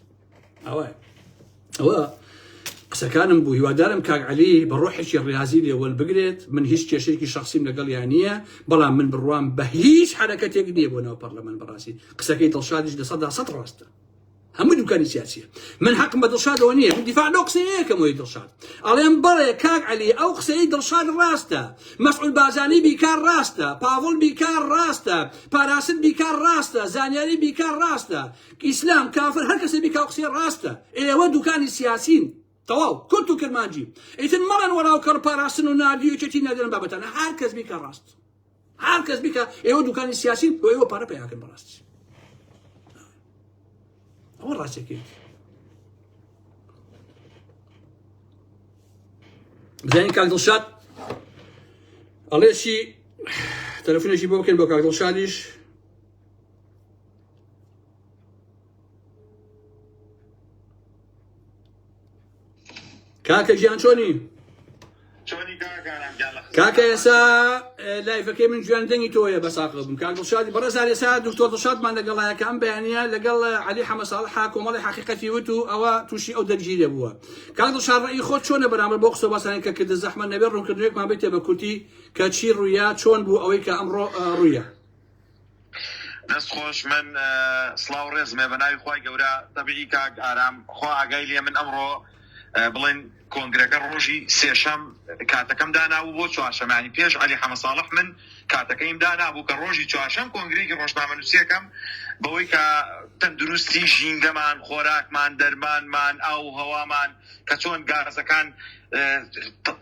ئەوە قسەکانم بوو هیوادارم کاک عەلی بە ڕۆحێکی ڕیاضی لێوەل بگرێت من هیچ کێشەیەکی شخصیم لەگەڵ یان نییە بەڵام من بڕوام بە هیچ حرەکەتێک نییە بۆ ناو پەرلەمان بەڕاستی قسەکەی دڵشادیش لە 100% ڕاستە هەموو دوکانی سیاسیە من حەقم بە دڵشادەوە نییە من دیفاع لەو قسەیەکەم وی دڵشاد ئەڵێم بەڵێ کاک عەلی ئەو قسەی دڵشاد ڕاستە مەسعود بازانی بیکار ڕاستە پاڤڵ بیکار ڕاستە پاراسن بیکار ڕاستە زانیاری بیکار ڕاستە ئیسلام کافر هەر کەسێ بیکار قسەی ڕاستە ئێوە دوکانی سیاسین تەواو کورت و کرمانجی ئیتر مەڵێن وەراو کەڕ پاراستن و ناردی و چێتی نادێنن بابەتانە هەر کەس بیکە ڕاست هەر کەس بیکە ئێوە دوکانی سیاسی و ئێوە پارە پێیاکەن بەڕاستی ئەوە ڕاستێکی بزانین کاک دڵشاد ئەڵێشی تەلەفۆنێکی بۆ بکەین بۆ کاک دڵشادیش کاکە گیان چۆنی؟ کاکە ئێستا لایڤەکەی من گوێن دەنگی تۆیە بەساقە بم کاک دڵشادی بەڕێزار ئێستا دکتۆر دڵشادمان لەگەڵایەکە ئەم بەیانیە لەگەڵ عەلی حەمەد ساڵح کۆمەڵی حەقیقەتی وت و ئەوە تووشی ئەو دەرگیرە بووە کاک دڵشاد ڕێی خۆت چۆنە بەرامبەر بۆ قسە باسانی کە کردە زەحمەت نەبێت ڕوونکردنەوەیەکمان بێتێ بە کورتی کە چی ڕوویە چۆن بوو ئەوەی کە ئەمڕۆ ڕوویە دەست خۆش من سڵاو ڕێزمێ بە ناوی خوای گەورە تەبیعی کاک ئارام خوا ئاگای لێ من ئەمڕۆ بڵێن کۆنگرەکە ڕۆژی سێشەم کاتەکەم دانابوو بۆ چوارشەمانی پێش عەلی حەمەد ساڵح من کاتەکەیم دانابوو کە ڕۆژی چوارشەم کۆنگرێکی ڕۆژنامەنووسیەکەم بەوەی کە تەندروستی ژینگەمان خۆراکمان دەرمانمان ئاو هەوامان کە چۆن گازەکان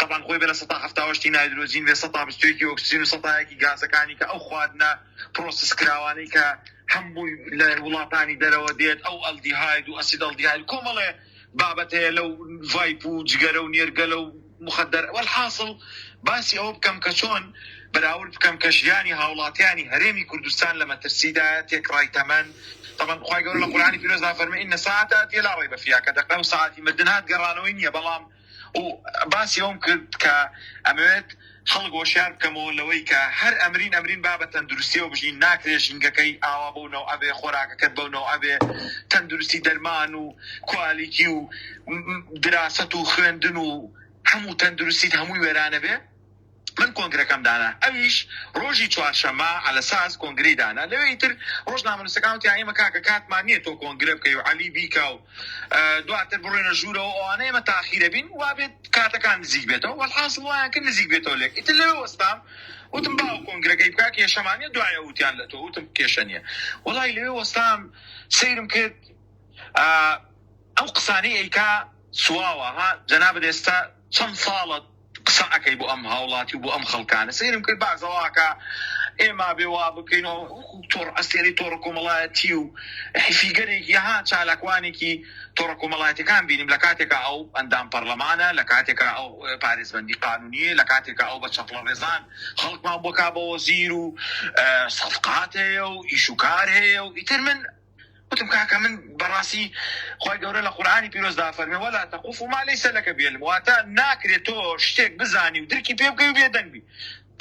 طبعاً خۆی بێ لە 170 نایدرۆجین بێ 120 ئۆکسیجین و 100 گازەکانی کە ئەو خواردنە پرۆسس کراوانەی کە هەمووی لە وڵاتانی دەرەوە دێت ئەو ئەلدیهاید و ئەسید ئەلدیهاید کۆمەڵێ بابەت هەیە لەو ڤایپ و جگەرە و نێرگەلە و مخدر والحاصل باسی ئەوە بکەم کە چۆن بەراورد بکەم کە ژیانی هاوڵاتیانی هەرێمی کوردستان لە مەترسیدا تێکڕای تەمەن طبعا خوای گەورە لە قورئانی پیرۆزدا فەرمێ ئین ساعەت ئاتیە لا ڕەیبە فیها کە دەقە و ساعەتی مردن هات گەڕانەوەی نییە بەڵام و باسی ئەوم کرد کە ئەمەوێت هەڵگۆشیار بکەمەوە لەوەی کە هەر ئەمرین بابە تەندروستیەوە بژین ناکرێ ژینگەکەی ئاوا بوونەوە ئەبێ خۆراکەکەت بوونەوە ئەبێ تەندروستی دەرمان و کوالیتی و دراست و خوێندن و هەموو تەندروستیت هەمووی وێرانە بێ من کۆنگرەکەم دانا ئەویش ڕۆژی چوارشەممە على ساز کۆنگری دانا لەوەیتر ڕۆژنامەنووسەکان یانمە کاکە کاتمان نییە تۆ کۆنگرە بکەی و عەلی بیکە و دواتر بڕێنە ژوورەوە ئەوانەیە مە تاخیرە بین وابێت کاتەکان نزیک بێتەوە والحاصل وایان کرد نزیک بێتەوە لێک ئیتر لەوێ وەستام وتم باو کۆنگرەکەی بکا کێشەمانە دوایە وتیان لە تۆ وتم کێشە نییە وەڵی لەوێ وەستام سەیرم کرد ئەو قسانەی ئەیکا سواوە ها جەنابەت ئێستا چەند ساڵت قسە ئەەکەی بۆ ئەم هاوڵاتی و بۆ ئەم خەڵکانە سەیرم کرد بازەواکە ئێمە بێوا بکەینەوە تۆڕ ئەستێری تۆڕە کۆمەڵایەتی و حیفیگەرێکی ها چالاکوانێکی تۆڕە کۆمەڵایەتەکان بینیم لە کاتێکە ئەو ئەندام پەرلەمانە لە کاتێکە ئەو پارێزبەندی قانونیە لە کاتێکە ئەو بە چەپڵە ڕێزان خەڵکمان بۆکا بە وەزیر و سەفقات هەیە و ئیشوکار هەیە و ئیتر من وتم کاکە من بەڕاستی خۆی گەورە لە قورئانی پیرۆزدا فەرمێ وەلا تەقوف ما لەیسە لەکە بێعلم واتە ناکرێت تۆ شتێک بزانی و درکی پێ بکەی و بێدەنگبی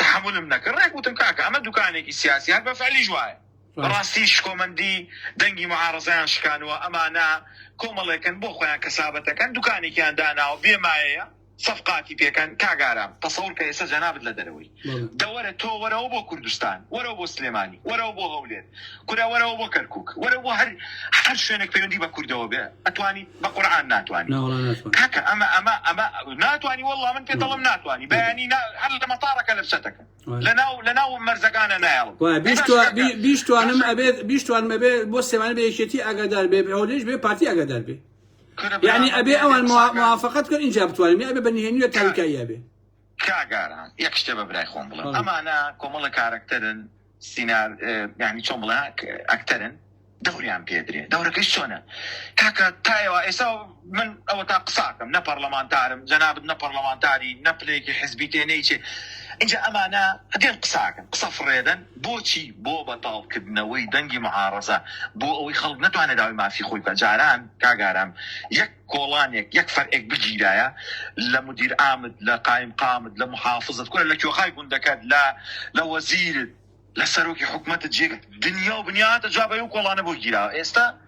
تحملم نەکرد ڕێک وتم کاکە ئەمە دوکانێکی سیاسی هەر بەفعلی جوایە بەڕاستی شکۆمەندی دەنگی معارەزەیان شکانوە ئەمانە کۆمەڵێکن بۆ خۆیان کەسابەتەکەن دوکانێکیان داناوە بێمایەیە سەفقاتی پێکەن کاگارام تەسەوڕ کە ئێستا جەنابەت لە دەرەوەی دەوەرە تۆ وەرەوە بۆ کوردستان وەرەوە بۆ سلێمانی وەرەوە بۆ هەولێر کورا وەرەوە بۆ کەرکووک وەرەوە بۆ هەر شوێنێک پەیوەندی بە کوردەوە بێ ئەتوانی بە قورئان ناتوانی کاکە ئەمە ناتوانی وەڵڵا من پێ دەڵم ناتوانی بەیانی هەر لە مەتارەکە لە بچەتەکە لەناو مەرزەکانە نایڵم بیشتوانمە بێ بۆ سێوانە بە یەکێتی ئاگادار بێ هەولێرش بێ پارتی ئاگادار بێ يعني أبي أول موافقة كن إنجاب توالي أبي بنيهني وتالكاي أبي كاغاران يكشتبه براي خون بلا أما أنا كوملا كاركترن سينار يعني شو بلا أكترن دوري عم بيدري دورك إيش شونه كاكا تايوا إيسا من أو تقصاكم نا برلمانتارم جناب نا برلمانتاري نا بليكي حزبيتين أيشي إنجا أمانة هدين قصاكم قصة فريدا بوشي بو بطال كدنوي دنجي معارضة بو أوي خلق نتوانا داوي ما في خوي جاران كاغارم يك كولانيك يك فرق بجيرايا لمدير عامد لقائم قامد لمحافظة كل لك يوخاي بندكاد لا وزير لسروكي حكومة تجيك دنيا وبنيات جابا يوكولاني بو جيرا إستا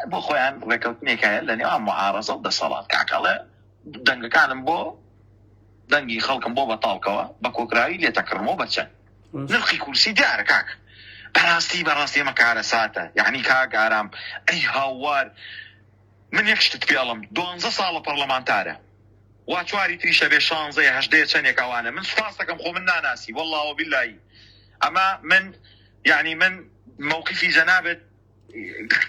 بو خويان ركوت نيكايا لاني معارضة ودا صلاة كاكالا دنجا كانم بو دنگی خەڵکم بۆ بەتاڵکەوە بە کۆکراوی لێ تەکڕمەوە بەچەند نرخی کورسی دیارە کاک بەڕاستی ئەمە کارە ساتە یعنی کاک ئارام ئەی هاوار من یەک شتت پێڵم 12 ساڵە پەرلەمانتارە وا چواری تریشە بێ 16 18 چەندێک ئەوانە من سوپاس دەکەم خۆ من ناناسی والله وبالله ئەمە من يعني من موقفی جەنابەت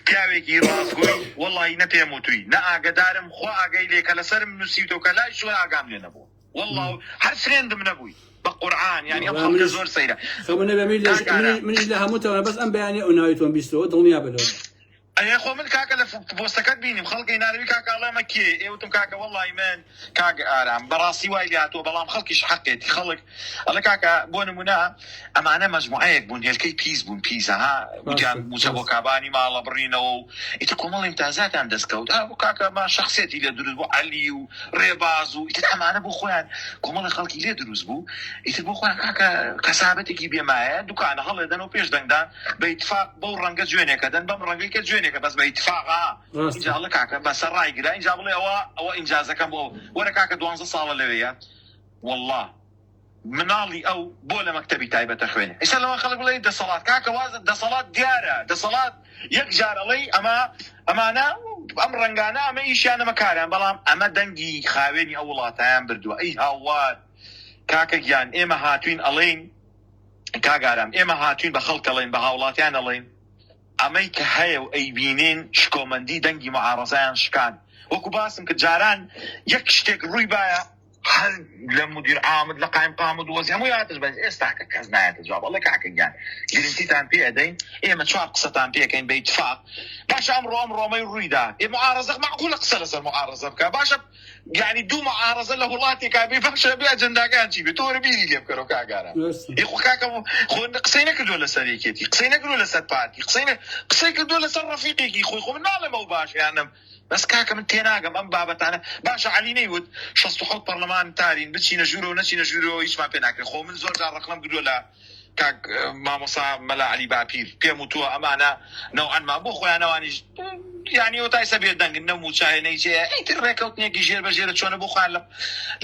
پیاوێکی ڕاستگۆی والله نە پێم وتووی نە ئاگدارم خۆ ئاگەی لێکە لەسەرم نووسیتەوە کە لای شوێ ئاگام لێ نەبوو والله هر فريندم نبوي بالقرآن يعني أم خلق زور سيرة خبنا بميل من لها متى بس أم بياني أنايتون بيستو ضمني أبدا أي أخو من كاكا بوستكات بيني مخلقي ناربي كاكا الله مكي إيه وتم كاكا والله إيمان كاكا آرام براسي وايلياتو بلام خلقيش حقيتي خلق الله كاكا بون منا أما أنا مجموعيك بون هالكي بيز بون بيزا ها وكان مسابو كاباني ما الله برينو إتكم الله امتازات عند سكوت كاكا ما شخصيتي اللي دروز بو علي وريباز وإتتعم أنا بو خوان كم الله خلقي اللي دروز بو إتبو خوان كاكا كسابتك بيمايا دوكانا هلا دانو بيش دان بيتفاق بو رنجة جوينة كدن بم رنجة كجوينة بس باتفاقها إن شاء الله كاكا بس الرأي كده إن شاء الله أو إنجازك كم بو ولا كاكا 12 صالة لويا والله منالي أو بولا مكتبي تايبة تخويني إيش لما خلق لي ده صلاة كاكا وازد ده صلاة ديارة ده صلاة يكجار لي أما أنا أمرنجانا أما إيش أنا مكارم بلام أما دنجي خاويني أولاتهم بردوا أي هوار كاكا جان إما هاتوين ألين كاكارم إما هاتوين بخلق ألين بهاولاتيان ألين ئەمەی کە هەیە و ئەیبینین شکۆمەندی دەنگی معارەزەیان شکان وەکو باسم کە جاران یەک شتێک ڕووی باە هەر لە مدیر عامد لە قایم قامد و وەزی هەمووی هاتش بەس ئێستا کە کەس نایەتە جواب ئەڵێ کاکەگیان گرنتیتان پێ ئەدەین ئێمە چوار قسەتان پێکەین بە ئیتفاق باشە ئەمڕۆمەی ڕوویدا معارەزە معقولە قسە لەسەر معارەزە بکە باشە يعني دوو معارەزە لە وڵاتێکا بێ باشە بێ ئەجەنداکان چی بێت تۆ بیری لێ بکەرەوە کاگارە خۆ کاکەم خۆ قسەی نەکردووە لەسەر یەکێتی قسەی نەکردووە لەسەر پارتی قسەی کردووە لەسەر ڕەفیقێکی خۆی خۆ من ناڵێمە و باشیانم بس كاكا من تيناقم أم بابتانا باشا علي نيود شخص حط برلمان تارين بتشينا جورو نشينا جورو إيش ما بيناكل خو من زور جار رقم قدوا لا کاک مامۆستا مەلا عەلی باپیر پێم وتووە ئەمانە نەوعەن ما بۆ خۆیانەوانیش یعنی ئەو تایسە بێ دەنگن نە موچایەنەی جێ ئەیتر ڕێکەوتنێکی ژێر بەژێرە چۆنە بۆ خۆیان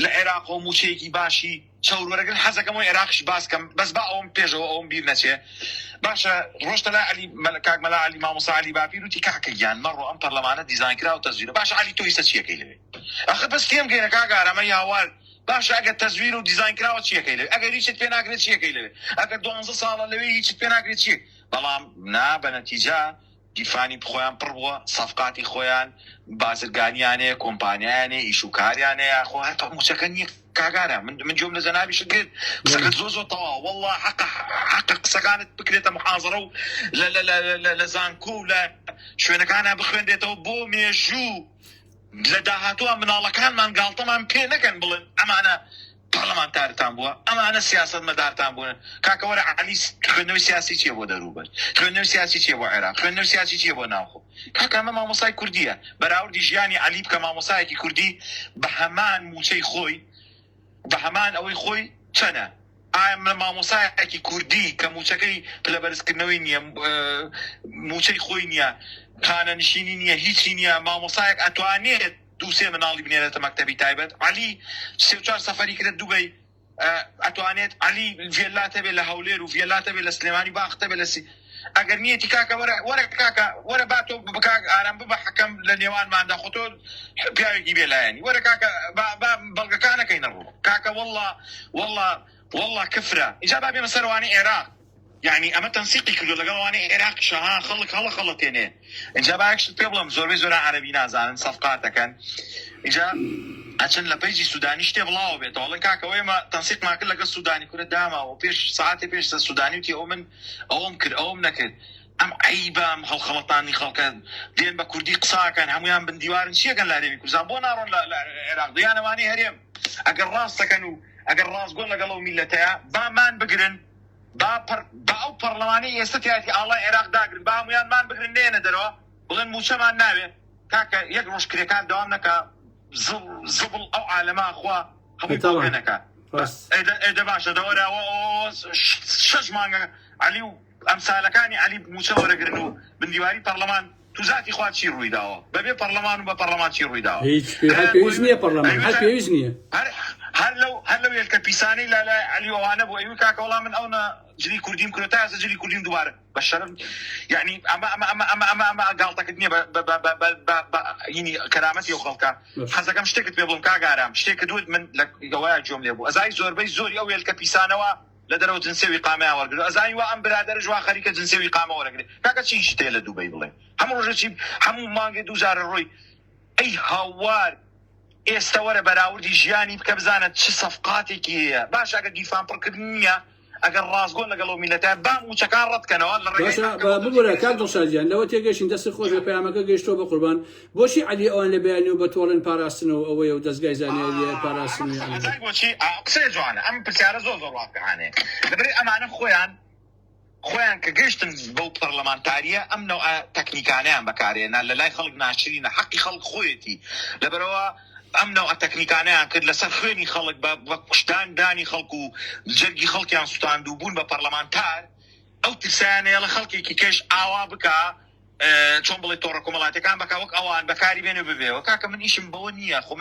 لە عێراق و موچەیەکی باشی چەوروەرەگرن حەزەکەمەوەی عێراقش باسکەم بەس با ئەوم پێشەوە ئەوم بیر نەچێ باشە ڕۆشتە لای عەلی کاک مەلا عەلی مامۆستا عەلی باپیر وتی کاکە گیان مەڕۆ ئەم پەرلەمانە دیزاین کرا و تەزویرە باشە عەلی تۆ هیچە چیەکەی لەوێ ئەخە بەس تێم گەینە کاک ئارامە یاوار باشە ئەگەر تەزویر و دیزاین کراوە چیەکەی لەوێ ئەگەر هیچت پێ ناکرێت چیەکەی لەوێ ئەگەر 12 ساڵە لەوێ هیچت پێ ناکرێت چی بەڵام نا بە نەتیجە دیفانی خۆیان پڕ بووە سەفقاتی خۆیان بازرگانیانەیە کۆمپانیایانێ ئیشوکاریانەیە خۆ هەر موچەکە نییە کاگارە من جۆم لە زەنابیش کرد قسەکەت زۆ تەواو والله حق قسەکانت بکرێتە محازەرە و لە زانکۆ و لە شوێنەکانە بخوێندێتەوە بۆ مێژوو لە داهاتووە مناڵەکانمان گاڵتەمان پێ نەکەن بڵێن ئەمانە پەرلەمانتارتان بووە ئەمانە سیاست مەدارتان بوون کاکەوەرە عەلی خوێندنەوەی سیاسی چییە بۆ دەروبەر خوێندنەوەی سیاسی چییە بۆ عێراق خوێندنەوەی سیاسی چییە بۆ ناوخۆ کاکە ئەمە مامۆسای کوردیە بەراوردی ژیانی عەلی بکە مامۆسایەکی کوردی بە هەمان موچەی خۆی بە هەمان ئەوەی خۆی چەنە ئایا مامۆسایەکی کوردی کە موچەکەی پلەبەرزکردنەوەی نییە موچەی خۆی نییە خانەنشینی نییە هیچی نییە مامۆسایەک ئەتوانێت دووسێ مناڵی بنێرێتە مەکتەبی تایبەت عەلی 3-4 سەفەری کرد دوبەی ئەتوانێت عەلی ڤێلاتە بێت لە هەولێر و ڤێلاتە بێت لە سلێمانی باختە بێت لە ئەگەر نیەتی کاکە وەرە کاکە وەرە با تۆ بکاک ئارام ببە حەکەم لە نێوانماندا خۆ تۆ پیاوێکی بێلایەنی وەرە کاکە بەڵگەکانەکەی نەڕوو کاکە والله کفرە ئیجا با بێمە سەروانی عێراق يعني اما تنسيقي كله لقواني عراق شها خلق تاني انجا باكش بيبلم زور عربي نازان صفقاته كان انجا عشان لبيجي سوداني اشتي بلاو بيت والله كاكا ويما تنسيق مع كل السوداني كل داما وبيش ساعات بيش السوداني وتي اوم نكد ام عيبه ام خلطاني خلق دين بكردي قصا كان هميان بن ديوار شي كان لا ريمي كزامبو نارون لا العراق ديانا ماني هريم اقر راس كانوا اقر راس قول لقلو ملتها با مان بقرن با او پەرلەمانی ئێستاتی ئاڵای عێراق داگرن با هەمویان مان بگرن لێنە دەرەوە بڵێن موچەمان ناوێ کاکە یەک ڕۆژ کرێکان دەوام نەکە زبڵ ئەو عالەما خوا هەمووی پێنەکە ئێدە باشە دەوەراوە 6 مانگە عەلی و ئەمسالەکانی عەلی موچە وەرەگرن و بندیواری پەرلەمان تو ذاتی خوا چی ڕووی داوە بەبێ پەرلەمان و بە پەرلەمان چی ڕووی داوە هیچ پێویست نییە پەرلەمان هەر پێویست نییە هەر لەو یەکە پیسانەی لا عەلی ئەوانە بوو ئەوی کاکە وەڵام من ئەوە جلی کوردیم کرۆ تا جلی کوردیم دوبارە بە شەرم یعنی ئەمە گاڵتەکەت نییە ینی کەرامەتی ئەو خەڵکە حەزەکەم شتێکت پێ بڵم کاگارام شتێکە دوت من لە گەوایە جۆم لێ بوو ئەزای زۆربەی زۆری ئەو یەکە پیسانەوە لە دەرەوە جنسێوی قامەیان وەرگرت ئەزای وا ئەم برادەرە ژوا خەریکە جنسێوی قامە وەرەگرێت کاکە چی شتێ لە دووبەی بڵێ هەموو ڕۆژێکی هەموو مانگێ دووجارە ڕۆی ئەی هاوار ئێستا وەرە بەراوردی ژیانی بکە بزانێت چ سەفقاتێکی هەیە باش ئەگەر دیفان پڕکردن نییە ئەگەر ڕاستگۆن لەگەڵەوە میلەتە بام موچەکان ڕەتکەنەوە لە ببوورە کاک دڵشادیان لەوە تێگەشتین دەستی خۆش لە پەیامەکە گەیشتۆ بە قوربان بۆچی عەلی ئەوان لە بەیانی و بە تۆڵن پاراستنەوە ئەوەیە و دەستگای زانیاری پاراستن بۆچی قسەی جوانە ئەم پرسیارە زۆر واقعانەیە لەبەرێ ئەمانە خۆیان کە گەشتن بەو پەرلەمانتاریە ئەم نەوع تەکنیکانەیان بەکارێنە لە لای خەڵک ناشرینە حەقی خەڵک خۆیەتی لەبەرەوە ئەم نەوع تەکنیکانەیان کرد لەسەر خوێنی خەڵک بە کوشتان دانی خەڵک و جەرگی خەڵکیان سوتاند و بوون بە پەرلەمانتار ئەو ترسیانەیە لە خەڵکێکی کەش ئاوا بکە چۆن بڵێ تۆڕە کۆمەڵاتەکان بکە وەک ئەوان بەکاری بێنێ ببێەوە کاکە من ئیشم بەوە نییە خۆ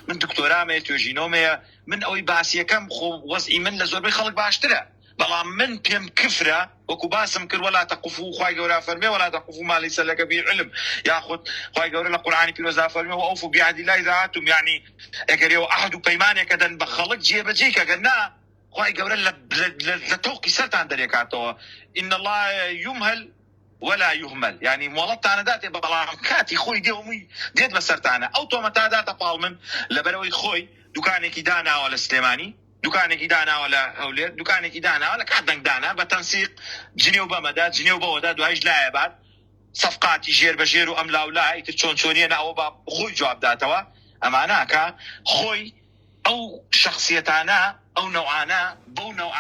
من دکتۆرامەیە توێژینۆمەیە من ئەوەی باسیەکەم خۆ وەزئی من لە زۆربەی خەڵک باشترە بەڵام من پێم کفرە وەکو باسم کرد ولا تقفوا خوای گەورە فەرمێ ولا تقفوا ما ليس لك به علم یاخود خوای گەورە لە قورئانی پیرۆزا فەرمێ وأوفوا بعهد الله إذا عهدتم يعني ئەگەر ئێوە عەهد و پەیمانێکە دەن بە خەڵک جێبەجێ کەگەر نا خوای گەورە لە تۆقی سەرتان دەرێکاتەوە إن الله يمهل ولا يهمل يعني مۆڵەتتانە داتێ بەڵام کاتی خۆی دێت بەسەرتانە ئەو تۆمەتا داتە پاڵ من لەبەرەوەی خۆی دوکانێکی داناوە لە سلێمانی دوکانێکی داناوە لە هەولێر دوکانێکی داناوە لە کات دەنگدانا بە تەنسیق جنێ و بەمەدا جنێ و بەوەدا دوایش لایە بات سەفقاتی ژێر بە ژێر و ئەم لاولای تر چۆنیە ئەوە بە خۆی جواب داتەوە ئەمانەکە خۆی ئەو شخصیەتانە ئەو نەوعانە بەو نەوع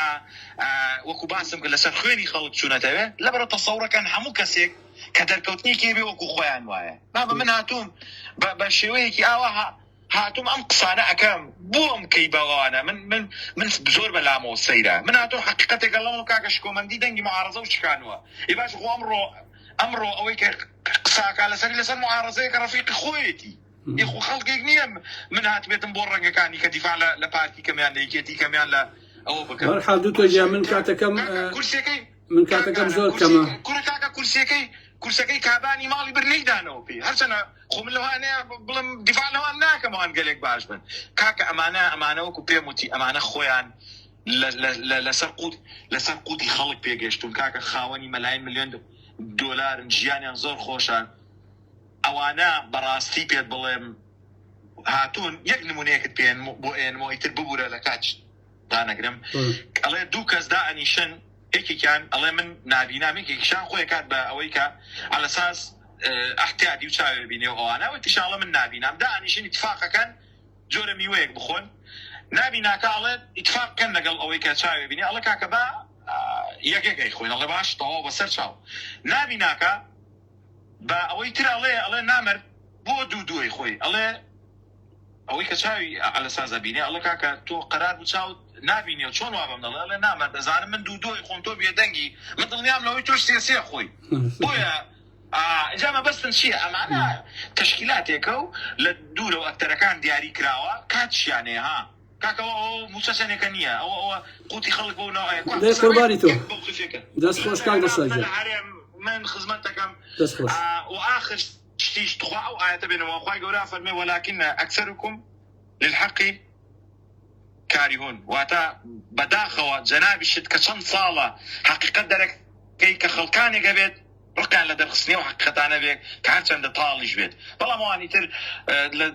وەکو باسم کرد لەسەر خوێنی خەڵک چوونەتەوێ لەبەرە تەسەوڕەکەن هەموو کەسێک کە دەرکەوتنیکی بێ وەکو خۆیان وایە با بە من هاتووم بە شێوەیەکی ئاوا هاتوم ام قصانه اكام بوم كي بغانا من بزور بلامو سيره من هاتو حقيقه قالوا كاكشكو من دي دنجي معارضه وش كانوا يباش هو امره اويك قصاك على سبيل المعارضه كرفيق خويتي يخو خلق نيم من هات بيت مبورنجا كاني كدفاع لبارتي كمان ليكيتي كمان لا او بكر مرحبا دوتو جا من كاتكم من كاتكم زور كما كوركاكا كرسي كاباني مالي برني دانو بي هرسنا خم له انا بلم دفاع له انا كمان قالك باش من كاكا امانه وكبي موتي امانه خويان لسرقوتي خلق بيجشتون كاكا خاوني ملايين دولار جياني زور خوشان اوانا براستي بيت بلم هاتون يك نمونيك بين مو يتربورا لكاتش انا قدم الله دوكاز دا انيشن هيك كان الله من نابينا ميك شان خويا كاتب اويكا على اساس احتياطي وشاوي بيني وانا وانت ان شاء الله من نابينا دا انيشن اتفاق كان جورمي ويك بخون نابينا قال اتفاق كان نقل اويكا شاوي بيني الله كاكبا يك خويا الله باش طو بسر شاو نابينا كا با اويتر الله نامر بو دودوي خوي الله اويك شاوي على اساس بيني الله كاكا تو قرار بتشاو نابيني شلون وابا من الله نامر زعل من دودوي خونتو بيدنجي مثل نيام لو يتوش سياسي خوي بويا جامع بس تنشيع معنا تشكيلات هيكو للدولة اكثر كان دياري كراوا كاتش يعني ها كاكا او مساسنه كنيه او قوتي خلق بو نوع داس قرباني تو داس خوش كان دساجه من خدمتكم داس خوش واخر شيء تخوا آية بينما أخوي جورا فرمي ولكن أكثركم للحق كارهون واتا بداخوا جناب الشد كشن صالة حقيقة درك كي كخلقاني قبيت ركع لدرخصني وحقيقة أنا بيك كانت عند طالج بيت والله ما أني تر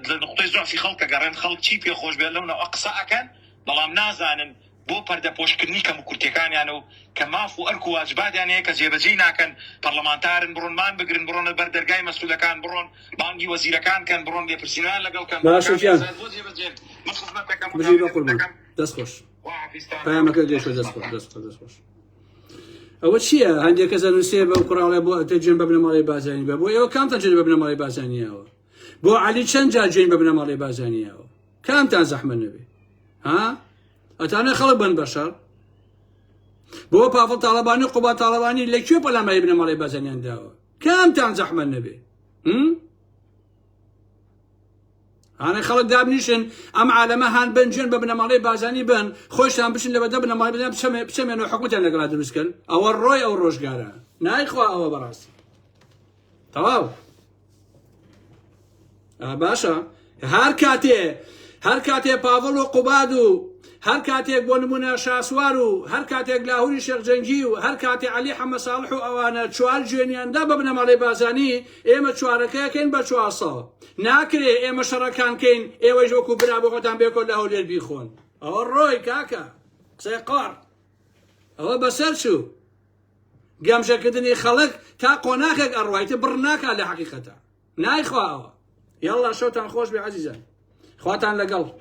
لنقطة زوع في خلقة قرن خلق شيء بيخوش بيلونه أقصى أكن ضلام نازان بو بردا بوش كرني كمكرتي كان يعني كمافو أركو واجبات يعني كجيبجينا كان برلمانتارن برون مان بقرن برون البردر جاي مسؤول كان برون بانجي وزير كان برون لي برسنال لقال كان ماشي جان من خدمتك بجي بقول داس خوش فاهمك ليش داس خوش أول شيء عندي كذا نسيب وقرأ على بو تجربة بنا مالي بازاني بو إيوه كم تجربة بنا مالي بازاني بو علي شنجا جربة بنا مالي بازاني كم تنزح من النبي ها أتانا خلق بن بشر بو بافل طالباني قبا طالباني اللي شو بلا ما يبنى مالي بازاني عنده كم تنزح من النبي أنا خلق دابنيشن أم عالمه هان بنجن ببنا مالي بازاني بن خوش هم بشن لبدا بنا مالي بازاني بسمي إنه حكومة أنا قاعد مسكن أو الروي أو الروش قارة نايخوا أو براس تمام باشا هر كاتي بافل وقبادو هر كاتيك بونمونا شاسوارو هر كاتيك لاهوري شيخ جنجيو هر كاتي علي حمد صالحو اوانا شوال جينيان دا ببنا مالي بازاني ايما شواركا كين بشواسا ناكري ايما شركان كين ايوا جوكو برابو غتان بيكو لاهوري البيخون او الروي كاكا سيقار او بسرشو قامشا كدني خلق تا قوناكك الروايتي برناكا لحقيقتا نايخوا يلا شوتان خوش بعزيزان خواتان لقل